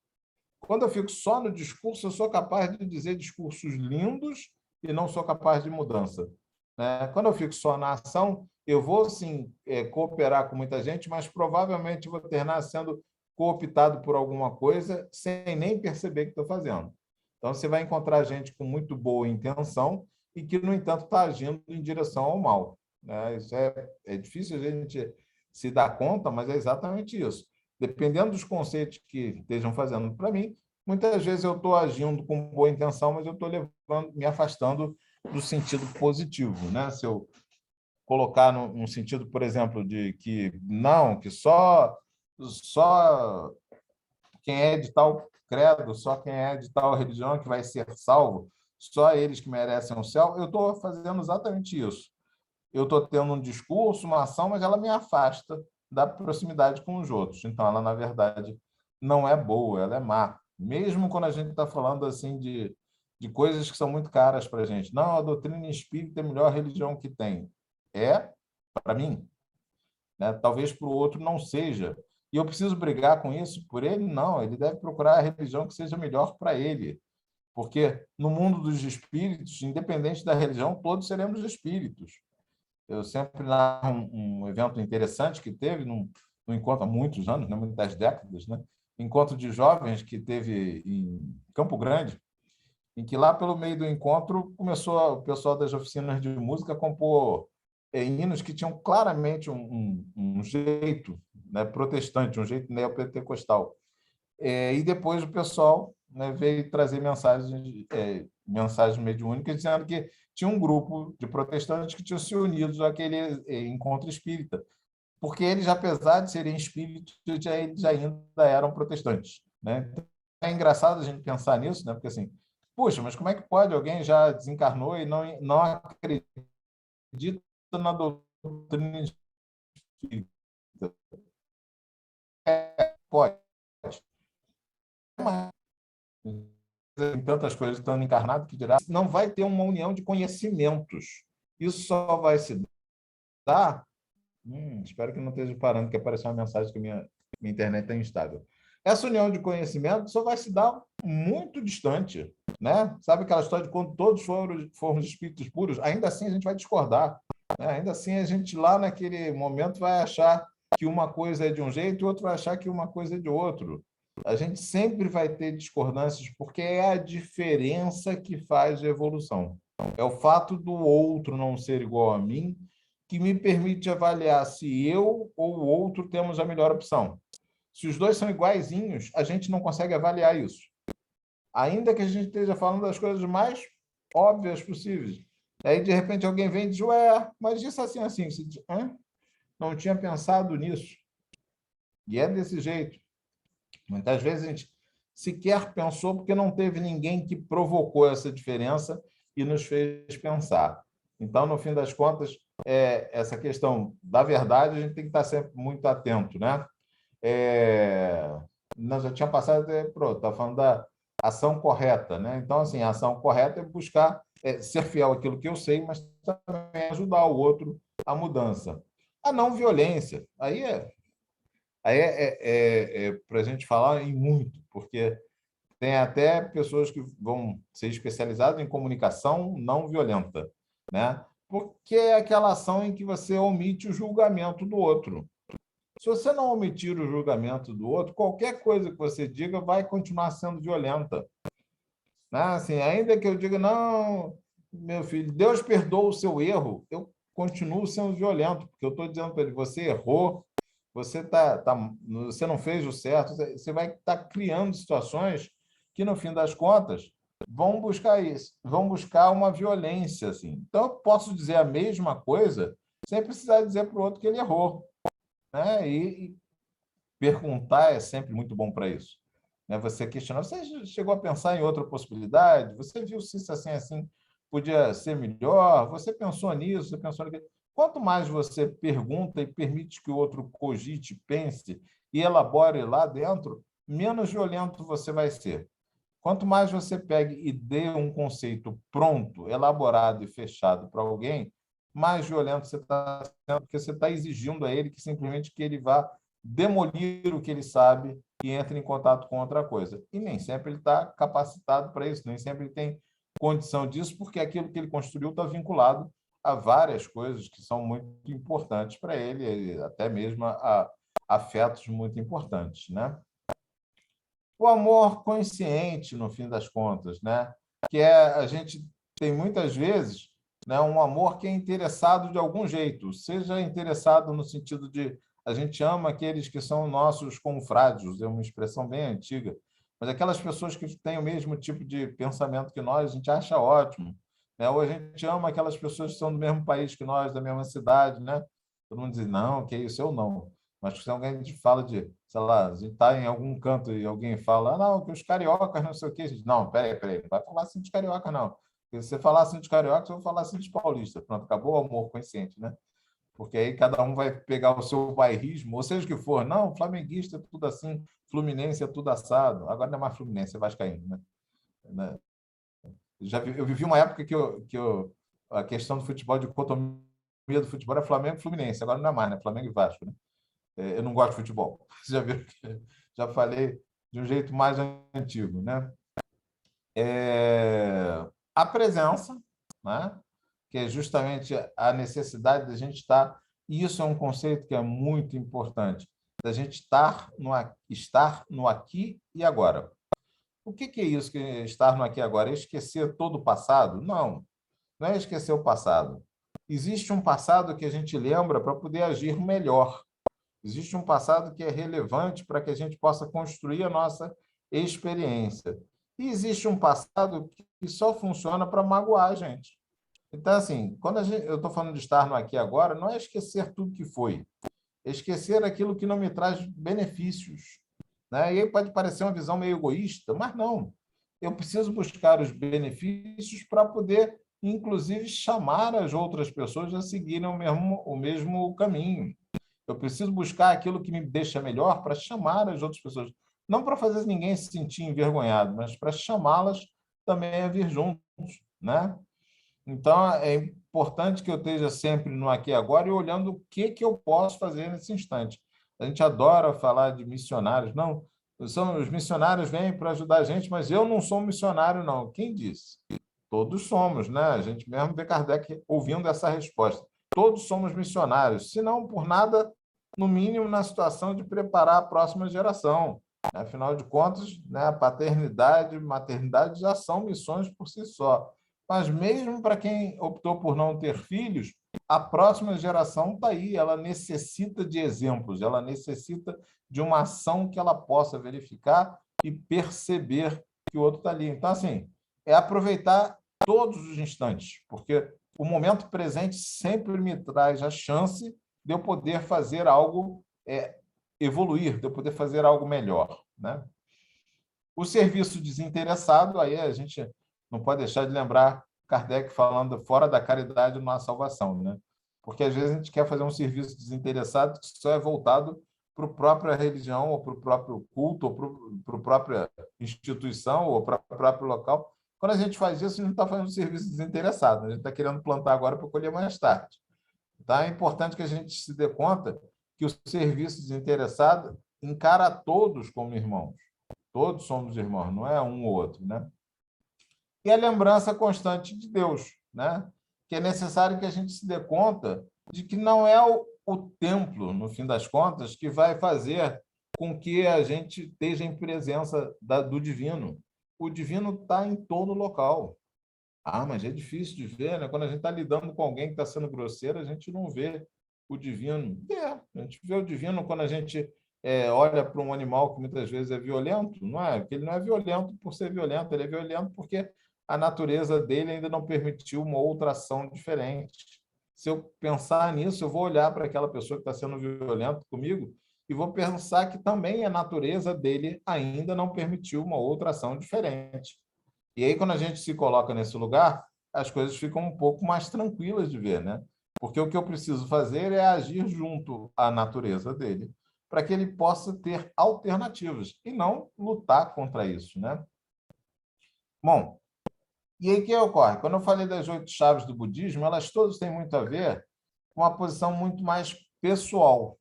[SPEAKER 1] Quando eu fico só no discurso, eu sou capaz de dizer discursos lindos e não sou capaz de mudança, né? Quando eu fico só na ação, eu vou, sim, cooperar com muita gente, mas provavelmente vou terminar sendo cooptado por alguma coisa sem nem perceber que estou fazendo. Então, você vai encontrar gente com muito boa intenção e que, no entanto, está agindo em direção ao mal, né? Isso é difícil a gente se dar conta, mas é exatamente isso. Dependendo dos conceitos que estejam fazendo para mim, muitas vezes eu estou agindo com boa intenção, mas eu estou me afastando do sentido positivo, né? Se eu colocar num sentido, por exemplo, de que não, que só quem é de tal credo, só quem é de tal religião é que vai ser salvo, só eles que merecem o céu, eu estou fazendo exatamente isso. Eu estou tendo um discurso, uma ação, mas ela me afasta da proximidade com os outros. Então, ela, na verdade, não é boa, ela é má. Mesmo quando a gente está falando assim de coisas que são muito caras para a gente. Não, a doutrina espírita é a melhor religião que tem. É, para mim, né? Talvez para o outro não seja. E eu preciso brigar com isso por ele? Não, ele deve procurar a religião que seja melhor para ele. Porque no mundo dos espíritos, independente da religião, todos seremos espíritos. Eu sempre narro um evento interessante que teve num encontro há muitos anos, né, muitas décadas, né? Encontro de jovens que teve em Campo Grande, em que lá pelo meio do encontro começou o pessoal das oficinas de música a compor hinos que tinham claramente um jeito, né, protestante, um jeito neopentecostal. E depois o pessoal, né, veio trazer mensagens mediúnicas dizendo que tinha um grupo de protestantes que tinham se unido àquele encontro espírita, porque eles, apesar de serem espíritos, eles ainda eram protestantes, né? Então, é engraçado a gente pensar nisso, né? Porque assim, puxa, mas como é que pode alguém já desencarnou e não acredita na doutrina espírita? Pode. Mas tem tantas coisas estando encarnado que dirá, não vai ter uma união de conhecimentos. Isso só vai se dar. Espero que não esteja parando, que apareceu uma mensagem que minha internet está instável. Essa união de conhecimento só vai se dar muito distante, né? Sabe aquela história de quando todos formos espíritos puros, ainda assim a gente vai discordar, né? Ainda assim a gente lá naquele momento vai achar que uma coisa é de um jeito e o outro vai achar que uma coisa é de outro. A gente sempre vai ter discordâncias porque é a diferença que faz a evolução. É o fato do outro não ser igual a mim que me permite avaliar se eu ou o outro temos a melhor opção. Se os dois são iguaizinhos, a gente não consegue avaliar isso. Ainda que a gente esteja falando das coisas mais óbvias possíveis. Aí, de repente, alguém vem e diz, ué, mas isso assim, assim. Você diz, não tinha pensado nisso. E é desse jeito. Muitas vezes a gente sequer pensou porque não teve ninguém que provocou essa diferença e nos fez pensar. Então, no fim das contas, essa questão da verdade, a gente tem que estar sempre muito atento, né? Nós já tinha passado, pronto, está falando da ação correta, né? Então, assim, a ação correta é buscar ser fiel àquilo que eu sei, mas também ajudar o outro à mudança. A não violência, aí é para a gente falar em muito, porque tem até pessoas que vão ser especializadas em comunicação não violenta, né? Porque é aquela ação em que você omite o julgamento do outro. Se você não omitir o julgamento do outro, qualquer coisa que você diga vai continuar sendo violenta, né? Assim, ainda que eu diga, não, meu filho, Deus perdoa o seu erro, eu continuo sendo violento, porque eu estou dizendo para ele, você errou, você não fez o certo, você vai estar criando situações que, no fim das contas, vão buscar isso, vão buscar uma violência, assim. Então, eu posso dizer a mesma coisa sem precisar dizer para o outro que ele errou, né? E perguntar é sempre muito bom para isso. Né? Você questionar, você chegou a pensar em outra possibilidade? Você viu se isso assim podia ser melhor? Você pensou nisso? Você pensou naquilo? Quanto mais você pergunta e permite que o outro cogite, pense e elabore lá dentro, menos violento você vai ser. Quanto mais você pegue e dê um conceito pronto, elaborado e fechado para alguém, mais violento você está sendo, porque você está exigindo a ele que simplesmente que ele vá demolir o que ele sabe e entre em contato com outra coisa. E nem sempre ele está capacitado para isso, nem sempre ele tem condição disso, porque aquilo que ele construiu está vinculado a várias coisas que são muito importantes para ele, até mesmo a afetos muito importantes, né? O amor consciente, no fim das contas, né? Que é a gente tem muitas vezes, né, um amor que é interessado de algum jeito, seja interessado no sentido de a gente ama aqueles que são nossos confrades, é uma expressão bem antiga, mas aquelas pessoas que têm o mesmo tipo de pensamento que nós, a gente acha ótimo, né? Ou a gente ama aquelas pessoas que são do mesmo país que nós, da mesma cidade, né? Todo mundo diz, não, que isso, eu não. Mas se alguém te fala de, sei lá, a gente está em algum canto e alguém fala, ah, não, que os cariocas não sei o quê. A gente, não, peraí, não vai falar assim de carioca, não. Porque se você falar assim de carioca, eu vou falar assim de paulista. Pronto, acabou o amor consciente, né? Porque aí cada um vai pegar o seu bairrismo, ou seja o que for. Não, flamenguista é tudo assim, fluminense é tudo assado. Agora não é mais fluminense, é vascaíno, né? Eu vivi uma época a questão do futebol, de dicotomia do futebol era Flamengo e Fluminense. Agora não é mais, né? Flamengo e Vasco, né? Eu não gosto de futebol. Você já viu que já falei de um jeito mais antigo, né? A presença, né? Que é justamente a necessidade da gente estar. E isso é um conceito que é muito importante, da gente estar no aqui e agora. O que é isso que é estar no aqui e agora? É esquecer todo o passado? Não, não é esquecer o passado. Existe um passado que a gente lembra para poder agir melhor. Existe um passado que é relevante para que a gente possa construir a nossa experiência. E existe um passado que só funciona para magoar a gente. Então, assim, eu estou falando de estar no aqui e agora, não é esquecer tudo que foi, é esquecer aquilo que não me traz benefícios. Né? E aí pode parecer uma visão meio egoísta, mas não. Eu preciso buscar os benefícios para poder, inclusive, chamar as outras pessoas a seguirem o mesmo caminho. Eu preciso buscar aquilo que me deixa melhor para chamar as outras pessoas. Não para fazer ninguém se sentir envergonhado, mas para chamá-las também a vir juntos, né? Então, é importante que eu esteja sempre no aqui e agora e olhando o que eu posso fazer nesse instante. A gente adora falar de missionários. Não, os missionários vêm para ajudar a gente, mas eu não sou um missionário, não. Quem disse? Todos somos, né? A gente mesmo vê Kardec ouvindo essa resposta. Todos somos missionários, se não por nada, no mínimo na situação de preparar a próxima geração. Afinal de contas, né, a paternidade e maternidade já são missões por si só. Mas mesmo para quem optou por não ter filhos, a próxima geração está aí, ela necessita de exemplos, ela necessita de uma ação que ela possa verificar e perceber que o outro está ali. Então, assim, é aproveitar todos os instantes, porque o momento presente sempre me traz a chance de eu poder fazer algo evoluir, de eu poder fazer algo melhor, né? O serviço desinteressado, aí a gente não pode deixar de lembrar Kardec falando fora da caridade não há salvação, né? Porque às vezes a gente quer fazer um serviço desinteressado que só é voltado para a própria religião, ou para o próprio culto, ou para a própria instituição, ou para o próprio local. Quando a gente faz isso, a gente não está fazendo um serviço desinteressado, a gente está querendo plantar agora para colher mais tarde. Então, é importante que a gente se dê conta que o serviço desinteressado encara todos como irmãos. Todos somos irmãos, não é um ou outro, né? E a lembrança constante de Deus, né? Que é necessário que a gente se dê conta de que não é o templo, no fim das contas, que vai fazer com que a gente esteja em presença do divino. O divino está em todo local. Ah, mas é difícil de ver, né? Quando a gente está lidando com alguém que está sendo grosseiro, a gente não vê o divino. A gente vê o divino quando a gente olha para um animal que muitas vezes é violento, não é? Porque ele não é violento por ser violento, ele é violento porque a natureza dele ainda não permitiu uma outra ação diferente. Se eu pensar nisso, eu vou olhar para aquela pessoa que está sendo violenta comigo e vou pensar que também a natureza dele ainda não permitiu uma outra ação diferente. E aí, quando a gente se coloca nesse lugar, as coisas ficam um pouco mais tranquilas de ver, né? Porque o que eu preciso fazer é agir junto à natureza dele, para que ele possa ter alternativas e não lutar contra isso, né? Bom, e aí o que ocorre? Quando eu falei das 8 chaves do budismo, elas todas têm muito a ver com uma posição muito mais pessoal.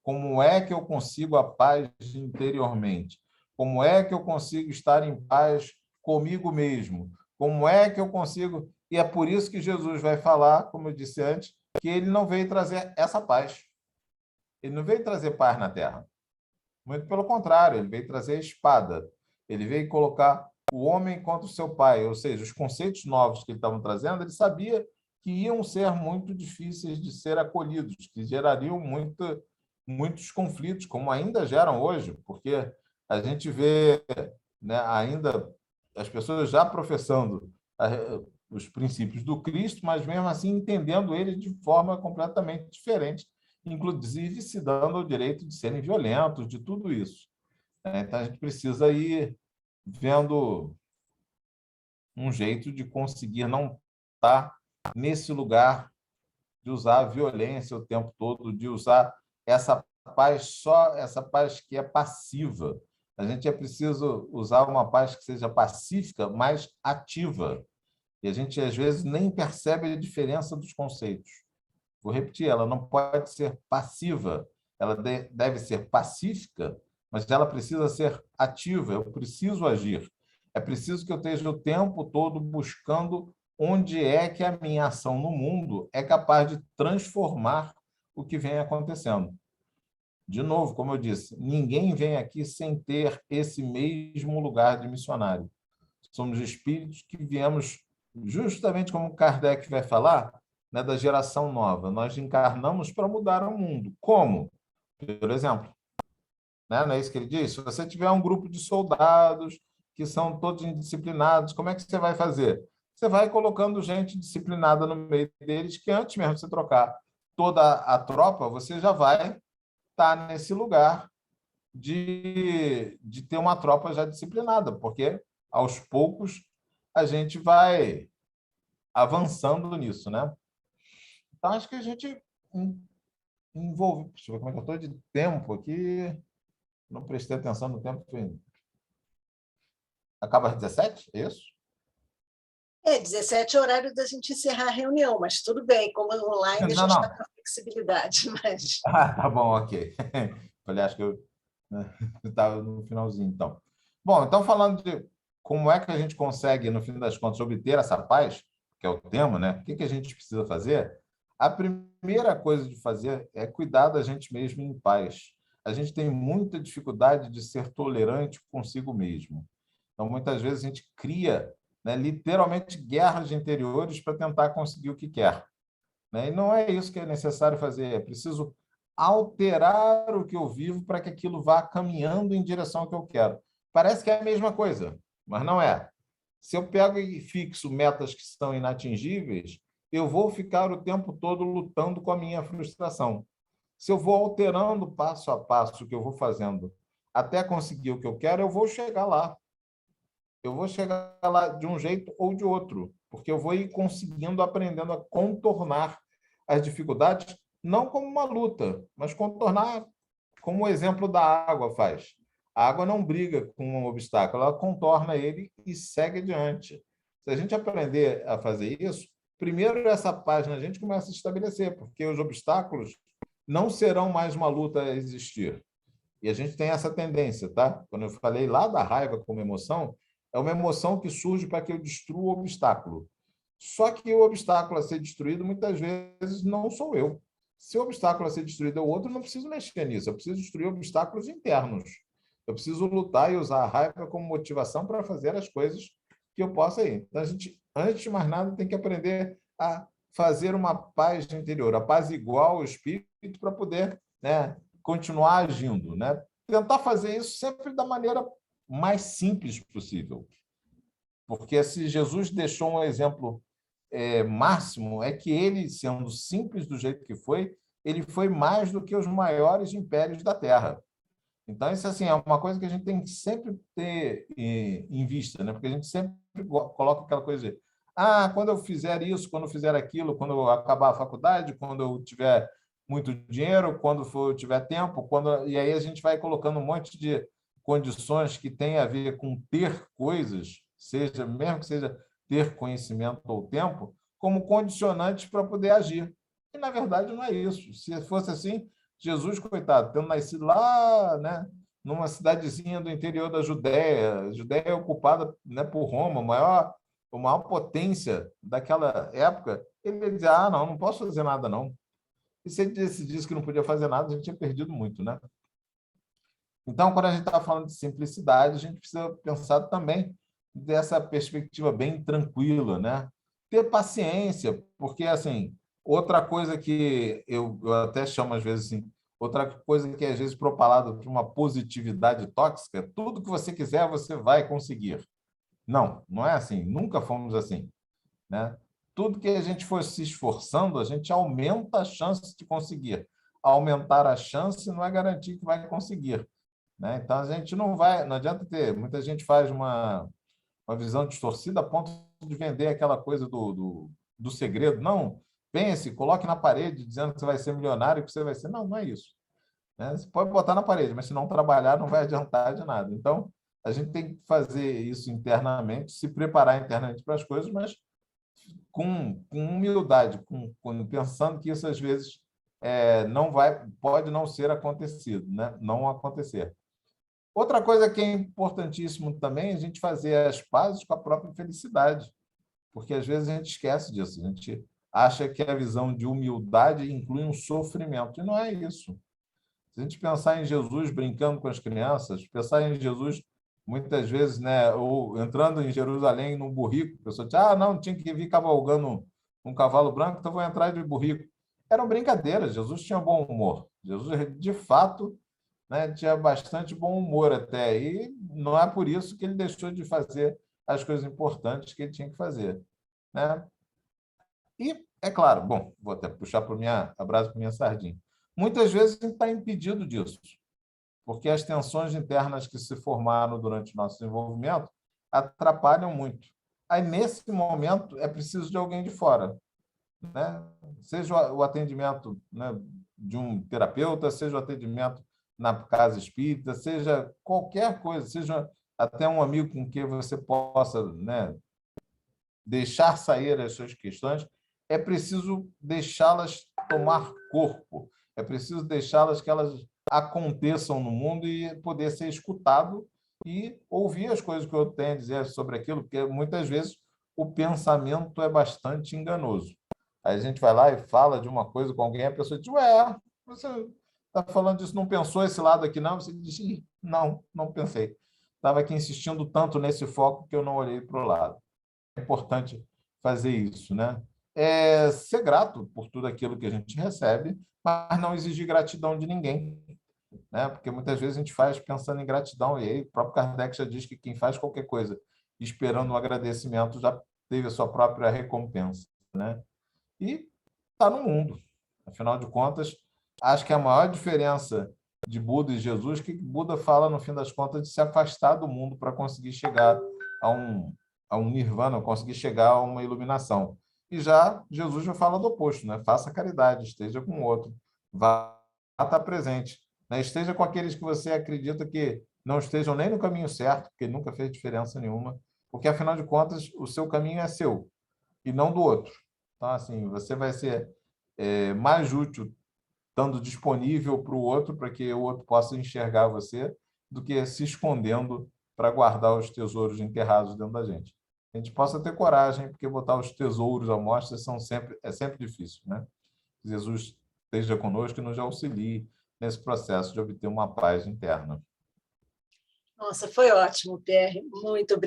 [SPEAKER 1] Como é que eu consigo a paz interiormente? Como é que eu consigo estar em paz comigo mesmo? Como é que eu consigo... E é por isso que Jesus vai falar, como eu disse antes, que ele não veio trazer essa paz. Ele não veio trazer paz na terra. Muito pelo contrário, ele veio trazer a espada. Ele veio colocar o homem contra o seu pai, ou seja, os conceitos novos que ele estava trazendo, ele sabia que iam ser muito difíceis de ser acolhidos, que gerariam muitos conflitos, como ainda geram hoje, porque a gente vê, né, ainda as pessoas já professando os princípios do Cristo, mas mesmo assim entendendo ele de forma completamente diferente, inclusive se dando o direito de serem violentos, de tudo isso. Então, a gente precisa ir vendo um jeito de conseguir não estar nesse lugar de usar a violência o tempo todo, de usar essa essa paz que é passiva. A gente é preciso usar uma paz que seja pacífica, mas ativa. E a gente, às vezes, nem percebe a diferença dos conceitos. Vou repetir, ela não pode ser passiva, ela deve ser pacífica, mas ela precisa ser ativa, eu preciso agir. É preciso que eu esteja o tempo todo buscando onde é que a minha ação no mundo é capaz de transformar o que vem acontecendo. De novo, como eu disse, ninguém vem aqui sem ter esse mesmo lugar de missionário. Somos espíritos que viemos, justamente como Kardec vai falar, né, da geração nova. Nós encarnamos para mudar o mundo. Como? Por exemplo, né, não é isso que ele diz? Se você tiver um grupo de soldados que são todos indisciplinados, como é que você vai fazer? Você vai colocando gente disciplinada no meio deles, que antes mesmo de você trocar toda a tropa, você já vai estar nesse lugar de ter uma tropa já disciplinada, porque aos poucos a gente vai avançando nisso, né? Então, acho que a gente envolve. Deixa eu ver como é que eu estou de tempo aqui. Não prestei atenção no tempo. Acaba às 17? É isso?
[SPEAKER 2] 17 é horário da gente encerrar a reunião, mas tudo bem, como online a
[SPEAKER 1] Não,
[SPEAKER 2] gente está
[SPEAKER 1] não.
[SPEAKER 2] com flexibilidade. Mas...
[SPEAKER 1] Ah, tá bom, ok. Falei, acho que eu estava no finalzinho, então. Bom, então falando de como é que a gente consegue, no fim das contas, obter essa paz, que é o tema, né? O que a gente precisa fazer? A primeira coisa de fazer é cuidar da gente mesmo em paz. A gente tem muita dificuldade de ser tolerante consigo mesmo. Então, muitas vezes, a gente cria, né, literalmente guerras interiores para tentar conseguir o que quer, né? E não é isso que é necessário fazer, é preciso alterar o que eu vivo para que aquilo vá caminhando em direção ao que eu quero. Parece que é a mesma coisa, mas não é. Se eu pego e fixo metas que são inatingíveis, eu vou ficar o tempo todo lutando com a minha frustração. Se eu vou alterando passo a passo o que eu vou fazendo até conseguir o que eu quero, eu vou chegar lá. Eu vou chegar lá de um jeito ou de outro, porque eu vou ir conseguindo, aprendendo a contornar as dificuldades, não como uma luta, mas contornar como o exemplo da água faz. A água não briga com um obstáculo, ela contorna ele e segue adiante. Se a gente aprender a fazer isso, primeiro essa página a gente começa a se estabelecer, porque os obstáculos não serão mais uma luta a existir. E a gente tem essa tendência, tá? Quando eu falei lá da raiva como emoção, é uma emoção que surge para que eu destrua o obstáculo. Só que o obstáculo a ser destruído, muitas vezes, não sou eu. Se o obstáculo a ser destruído é o outro, eu não preciso mexer nisso. Eu preciso destruir obstáculos internos. Eu preciso lutar e usar a raiva como motivação para fazer as coisas que eu possa ir. Então, a gente, antes de mais nada, tem que aprender a fazer uma paz interior, apaziguar o espírito para poder, né, continuar agindo, né? Tentar fazer isso sempre da maneira mais simples possível. Porque se Jesus deixou um exemplo máximo, é que ele, sendo simples do jeito que foi, ele foi mais do que os maiores impérios da Terra. Então, isso assim, é uma coisa que a gente tem que sempre ter em vista, né? Porque a gente sempre coloca aquela coisa de quando eu fizer isso, quando eu fizer aquilo, quando eu acabar a faculdade, quando eu tiver muito dinheiro, quando eu tiver tempo, e aí a gente vai colocando um monte de condições que têm a ver com ter coisas, seja mesmo que seja ter conhecimento ou tempo, como condicionantes para poder agir. E, na verdade, não é isso. Se fosse assim, Jesus, coitado, tendo nascido lá, né, numa cidadezinha do interior da Judéia, a Judéia é ocupada, né, por Roma, a maior potência daquela época, ele dizia, não, não posso fazer nada, não. E se ele decidisse que não podia fazer nada, a gente tinha perdido muito, né? Então, quando a gente está falando de simplicidade, a gente precisa pensar também dessa perspectiva bem tranquila, né? Ter paciência, porque, assim, outra coisa que eu até chamo, às vezes, assim, outra coisa que, às vezes, propalado por uma positividade tóxica, tudo que você quiser, você vai conseguir. Não, não é assim, nunca fomos assim, né? Tudo que a gente for se esforçando, a gente aumenta a chance de conseguir. Aumentar a chance não é garantir que vai conseguir, né? Então, a gente não adianta ter, muita gente faz uma visão distorcida a ponto de vender aquela coisa do segredo. Não, pense, coloque na parede dizendo que você vai ser milionário, que você vai ser. Não, não é isso, né? Você pode botar na parede, mas se não trabalhar, não vai adiantar de nada. Então, a gente tem que fazer isso internamente, se preparar internamente para as coisas, mas com humildade, pensando que isso às vezes pode não ser acontecido, né? Não acontecer. Outra coisa que é importantíssimo também é a gente fazer as pazes com a própria felicidade, porque às vezes a gente esquece disso, a gente acha que a visão de humildade inclui um sofrimento, e não é isso. Se a gente pensar em Jesus brincando com as crianças, pensar em Jesus muitas vezes, né, ou entrando em Jerusalém num burrico, a pessoa diz, não, tinha que vir cavalgando um cavalo branco, então vou entrar de burrico. Eram brincadeiras, Jesus tinha bom humor. Jesus, de fato, né, tinha bastante bom humor até, e não é por isso que ele deixou de fazer as coisas importantes que ele tinha que fazer, né? E, é claro, bom, vou até puxar para a brasa para minha sardinha. Muitas vezes a gente está impedido disso, porque as tensões internas que se formaram durante o nosso desenvolvimento atrapalham muito. Aí, nesse momento, é preciso de alguém de fora, né? Seja o atendimento, né, de um terapeuta, seja o atendimento na casa espírita, seja qualquer coisa, seja até um amigo com quem você possa, né, deixar sair as suas questões, é preciso deixá-las tomar corpo, é preciso deixá-las que elas aconteçam no mundo e poder ser escutado e ouvir as coisas que eu tenho a dizer sobre aquilo, porque muitas vezes o pensamento é bastante enganoso. Aí a gente vai lá e fala de uma coisa com alguém, a pessoa diz, ué, você está falando disso, não pensou esse lado aqui, não? Você diz, não, não pensei. Estava aqui insistindo tanto nesse foco que eu não olhei para o lado. É importante fazer isso, né? Ser grato por tudo aquilo que a gente recebe, mas não exigir gratidão de ninguém, né? Porque muitas vezes a gente faz pensando em gratidão, e aí o próprio Kardec já diz que quem faz qualquer coisa esperando um agradecimento já teve a sua própria recompensa, né? E está no mundo. Afinal de contas, acho que a maior diferença de Buda e Jesus é que Buda fala, no fim das contas, de se afastar do mundo para conseguir chegar a um nirvana, conseguir chegar a uma iluminação. E já Jesus já fala do oposto, né? Faça caridade, esteja com o outro, vá estar presente, né? Esteja com aqueles que você acredita que não estejam nem no caminho certo, porque nunca fez diferença nenhuma, porque, afinal de contas, o seu caminho é seu e não do outro. Então, assim, você vai ser mais útil estando disponível para o outro, para que o outro possa enxergar você, do que se escondendo para guardar os tesouros enterrados dentro da gente. A gente possa ter coragem, porque botar os tesouros à mostra é sempre difícil, né? Jesus esteja conosco e nos auxilie nesse processo de obter uma paz interna.
[SPEAKER 2] Nossa, foi ótimo, Pierre. Muito obrigada.